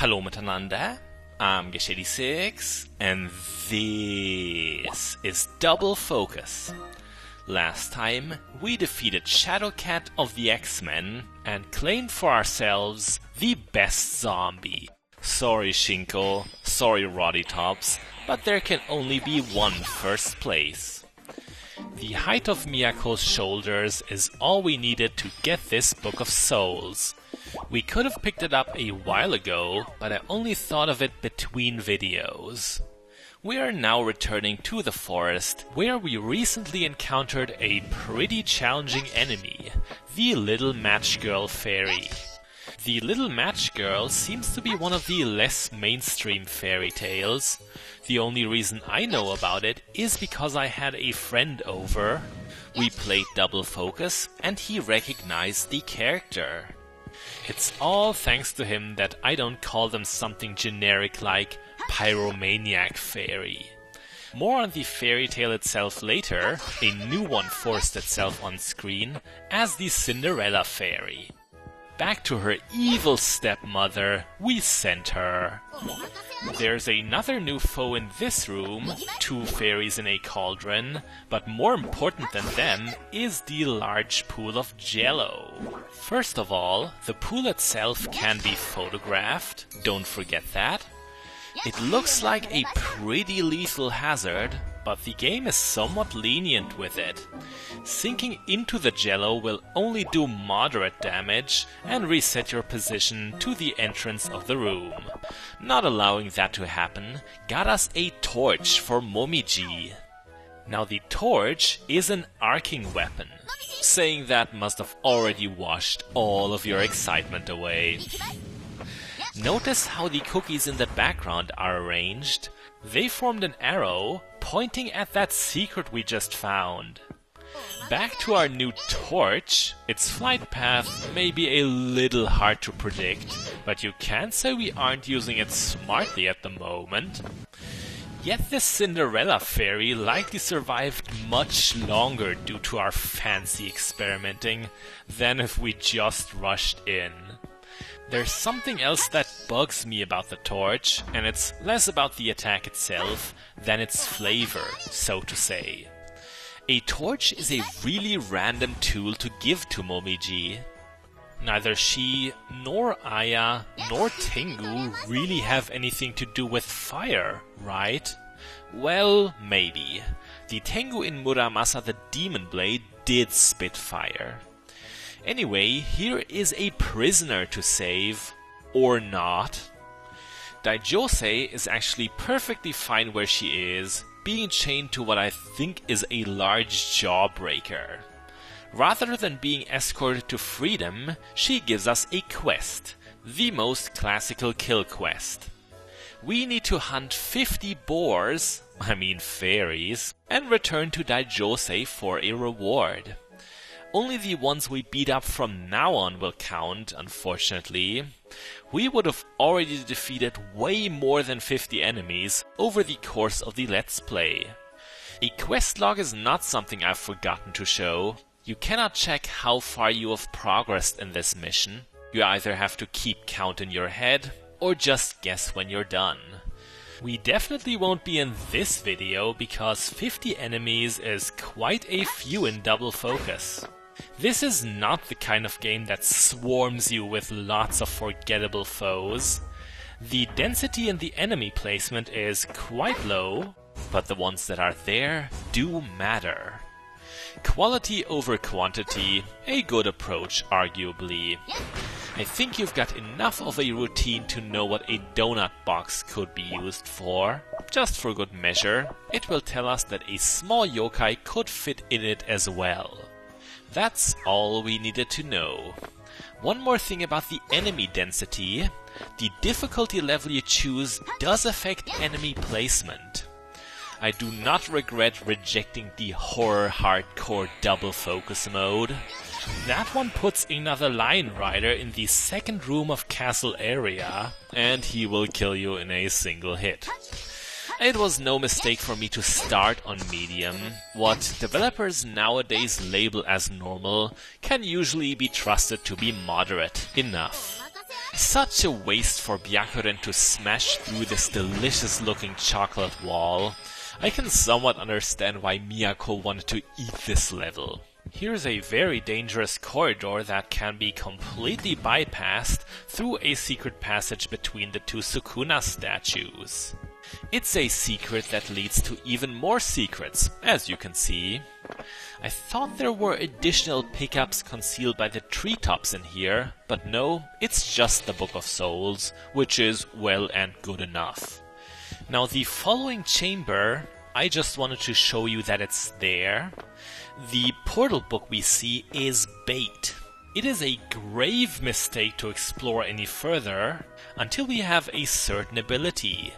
Hallo miteinander, I'm Geshady6, and this is Double Focus. Last time, we defeated Shadowcat of the X-Men and claimed for ourselves the best zombie. Sorry Shinko, sorry Roddy Tops, but there can only be one first place. The height of Miyako's shoulders is all we needed to get this Book of Souls. We could have picked it up a while ago, but I only thought of it between videos. We are now returning to the forest, where we recently encountered a pretty challenging enemy, the Little Match Girl Fairy. The Little Match Girl seems to be one of the less mainstream fairy tales. The only reason I know about it is because I had a friend over. We played Double Focus and he recognized the character. It's all thanks to him that I don't call them something generic like Pyromaniac Fairy. More on the fairy tale itself later. A new one forced itself on screen as the Cinderella Fairy. Back to her evil stepmother, we sent her. There's another new foe in this room, two fairies in a cauldron, but more important than them is the large pool of jello. First of all, the pool itself can be photographed, don't forget that. It looks like a pretty lethal hazard, but the game is somewhat lenient with it. Sinking into the jello will only do moderate damage and reset your position to the entrance of the room. Not allowing that to happen got us a torch for Momiji. Now the torch is an arcing weapon. Saying that must have already washed all of your excitement away. Notice how the cookies in the background are arranged. They formed an arrow pointing at that secret we just found. Back to our new torch. Its flight path may be a little hard to predict, but you can't say we aren't using it smartly at the moment. Yet this Cinderella Fairy likely survived much longer due to our fancy experimenting than if we just rushed in. There's something else that bugs me about the torch, and it's less about the attack itself than its flavor, so to say. A torch is a really random tool to give to Momiji. Neither she, nor Aya, nor Tengu really have anything to do with fire, right? Well, maybe. The Tengu in Muramasa the Demon Blade did spit fire. Anyway, here is a prisoner to save, or not. Daijose is actually perfectly fine where she is, being chained to what I think is a large jawbreaker. Rather than being escorted to freedom, she gives us a quest, the most classical kill quest. We need to hunt 50 boars, fairies, and return to Daijose for a reward. Only the ones we beat up from now on will count, unfortunately. We would have already defeated way more than 50 enemies over the course of the Let's Play. A quest log is not something I've forgotten to show. You cannot check how far you have progressed in this mission. You either have to keep count in your head, or just guess when you're done. We definitely won't be in this video because 50 enemies is quite a few in Double Focus. This is not the kind of game that swarms you with lots of forgettable foes. The density in the enemy placement is quite low, but the ones that are there do matter. Quality over quantity, a good approach arguably. I think you've got enough of a routine to know what a donut box could be used for. Just for good measure, it will tell us that a small yokai could fit in it as well. That's all we needed to know. One more thing about the enemy density. The difficulty level you choose does affect enemy placement. I do not regret rejecting the horror hardcore Double Focus mode. That one puts another Lion Rider in the second room of castle area, and he will kill you in a single hit. It was no mistake for me to start on medium. What developers nowadays label as normal can usually be trusted to be moderate enough. Such a waste for Byakuren to smash through this delicious looking chocolate wall. I can somewhat understand why Miyako wanted to eat this level. Here's a very dangerous corridor that can be completely bypassed through a secret passage between the two Sukuna statues. It's a secret that leads to even more secrets, as you can see. I thought there were additional pickups concealed by the treetops in here, but no, it's just the Book of Souls, which is well and good enough. Now the following chamber, I just wanted to show you that it's there. The portal book we see is bait. It is a grave mistake to explore any further until we have a certain ability.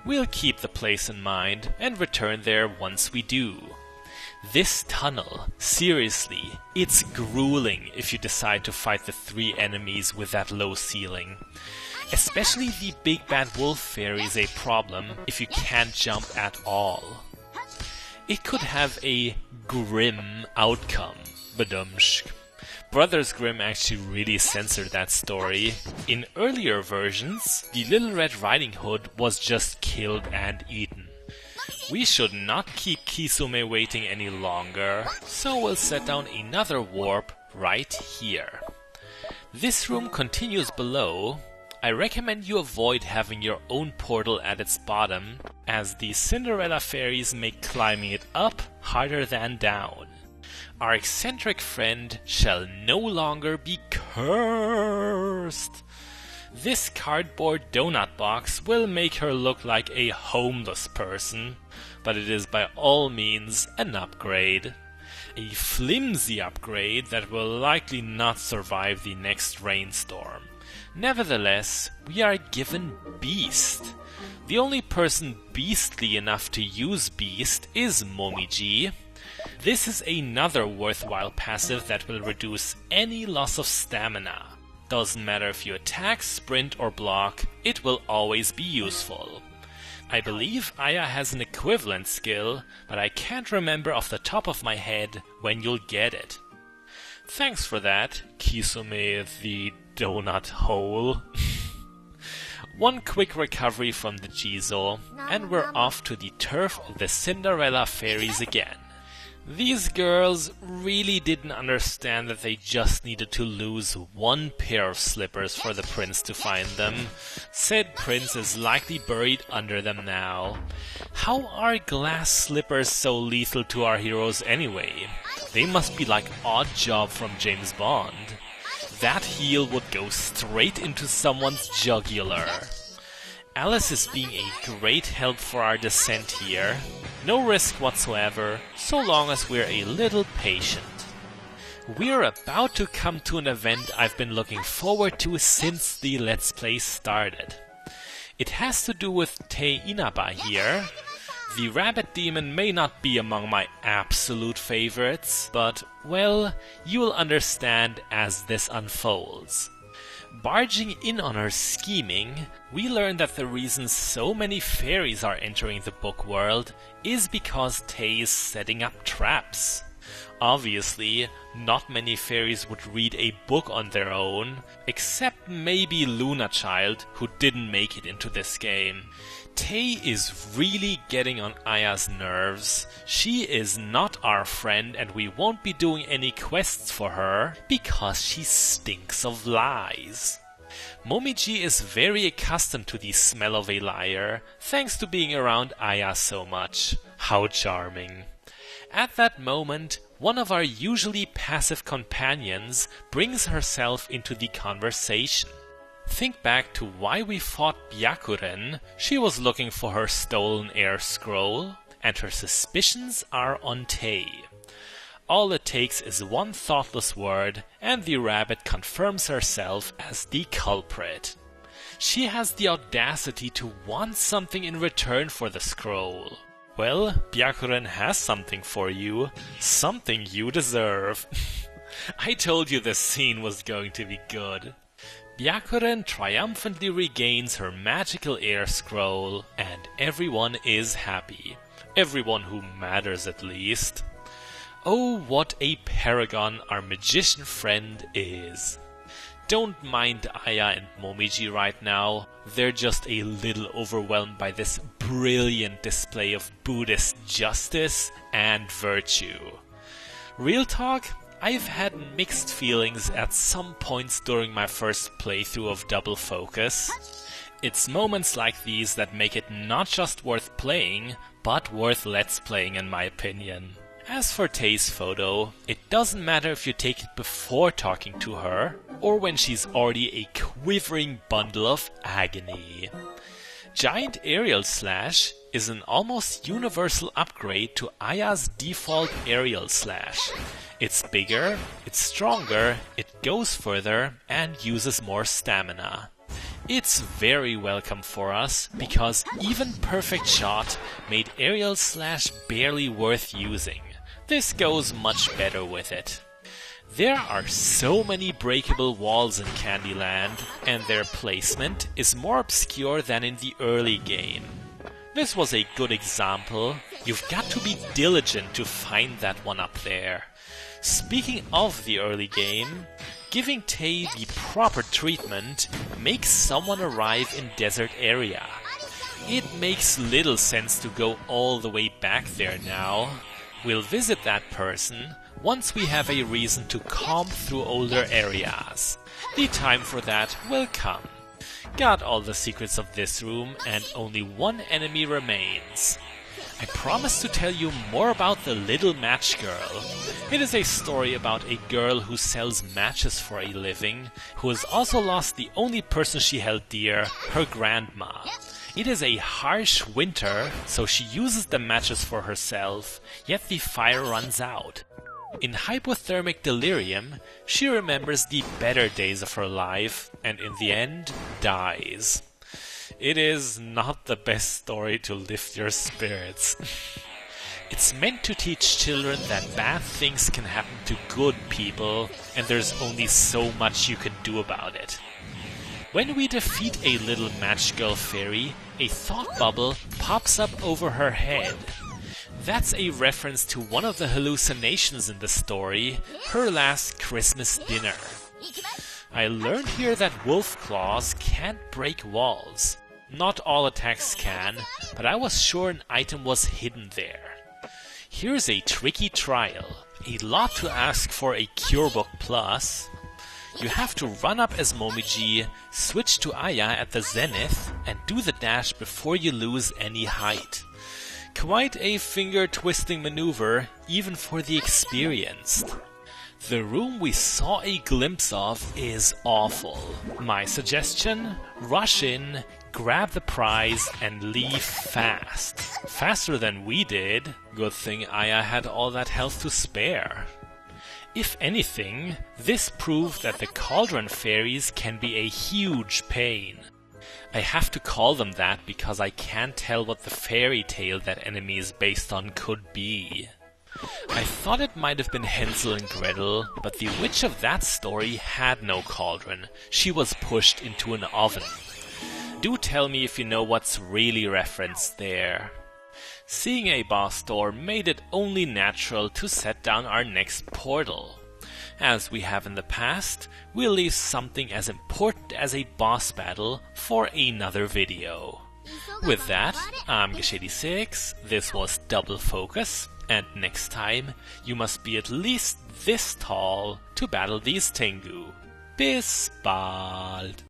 We'll keep the place in mind and return there once we do. This tunnel, seriously, it's grueling if you decide to fight the 3 enemies with that low ceiling. Especially the big bad wolf fairy is a problem if you can't jump at all. It could have a grim outcome, badumshk. Brothers Grimm actually really censored that story. In earlier versions, the Little Red Riding Hood was just killed and eaten. We should not keep Kisume waiting any longer, so we'll set down another warp right here. This room continues below. I recommend you avoid having your own portal at its bottom, as the Cinderella fairies make climbing it up harder than down. Our eccentric friend shall no longer be cursed. This cardboard donut box will make her look like a homeless person, but it is by all means an upgrade. A flimsy upgrade that will likely not survive the next rainstorm. Nevertheless, we are given Beast. The only person beastly enough to use Beast is Momiji. This is another worthwhile passive that will reduce any loss of stamina. Doesn't matter if you attack, sprint or block, it will always be useful. I believe Aya has an equivalent skill, but I can't remember off the top of my head when you'll get it. Thanks for that, Kisume the donut hole. One quick recovery from the Jizo, and we're off to the turf of the Cinderella fairies again. These girls really didn't understand that they just needed to lose 1 pair of slippers for the prince to find them. Said prince is likely buried under them now. How are glass slippers so lethal to our heroes anyway? They must be like Oddjob from James Bond. That heel would go straight into someone's jugular. Alice is being a great help for our descent here. No risk whatsoever, so long as we're a little patient. We're about to come to an event I've been looking forward to since the Let's Play started. It has to do with Tei Inaba here. The rabbit demon may not be among my absolute favorites, but, well, you'll understand as this unfolds. Barging in on her scheming, we learn that the reason so many fairies are entering the book world is because Tei is setting up traps. Obviously, not many fairies would read a book on their own, except maybe Luna Child, who didn't make it into this game. Tei is really getting on Aya's nerves. She is not our friend and we won't be doing any quests for her because she stinks of lies. Momiji is very accustomed to the smell of a liar, thanks to being around Aya so much. How charming. At that moment, one of our usually passive companions brings herself into the conversation. Think back to why we fought Byakuren. She was looking for her stolen air scroll, and her suspicions are on Tei. All it takes is one thoughtless word, and the rabbit confirms herself as the culprit. She has the audacity to want something in return for the scroll. Well, Byakuren has something for you. Something you deserve. I told you this scene was going to be good. Byakuren triumphantly regains her magical air scroll, and everyone is happy. Everyone who matters, at least. Oh, what a paragon our magician friend is. Don't mind Aya and Momiji right now, they're just a little overwhelmed by this brilliant display of Buddhist justice and virtue. Real talk, I've had mixed feelings at some points during my first playthrough of Double Focus. It's moments like these that make it not just worth playing, but worth let's playing in my opinion. As for Tay's photo, it doesn't matter if you take it before talking to her, or when she's already a quivering bundle of agony. Giant Aerial Slash is an almost universal upgrade to Aya's default Aerial Slash. It's bigger, it's stronger, it goes further, and uses more stamina. It's very welcome for us, because even Perfect Shot made Aerial Slash barely worth using. This goes much better with it. There are so many breakable walls in Candyland, and their placement is more obscure than in the early game. This was a good example. You've got to be diligent to find that one up there. Speaking of the early game, giving Tay the proper treatment makes someone arrive in desert area. It makes little sense to go all the way back there now. We'll visit that person once we have a reason to comb through older areas. The time for that will come. Got all the secrets of this room and only one enemy remains. I promise to tell you more about the Little Match Girl. It is a story about a girl who sells matches for a living, who has also lost the only person she held dear, her grandma. It is a harsh winter, so she uses the matches for herself, yet the fire runs out. In hypothermic delirium, she remembers the better days of her life, and in the end, dies. It is not the best story to lift your spirits. It's meant to teach children that bad things can happen to good people, and there's only so much you can do about it. When we defeat a little match girl fairy, a thought bubble pops up over her head. That's a reference to one of the hallucinations in the story, her last Christmas dinner. I learned here that wolf claws can't break walls. Not all attacks can, but I was sure an item was hidden there. Here's a tricky trial. A lot to ask for a Cure Book Plus. You have to run up as Momiji, switch to Aya at the zenith, and do the dash before you lose any height. Quite a finger-twisting maneuver, even for the experienced. The room we saw a glimpse of is awful. My suggestion? Rush in, grab the prize, and leave fast. Faster than we did. Good thing Aya had all that health to spare. If anything, this proved that the Cauldron Fairies can be a huge pain. I have to call them that because I can't tell what the fairy tale that enemy is based on could be. I thought it might have been Hansel and Gretel, but the witch of that story had no cauldron. She was pushed into an oven. Do tell me if you know what's really referenced there. Seeing a boss door made it only natural to set down our next portal. As we have in the past, we'll leave something as important as a boss battle for another video. With that, I'm Gesh86, this was Double Focus, and next time you must be at least this tall to battle these Tengu. Bis bald!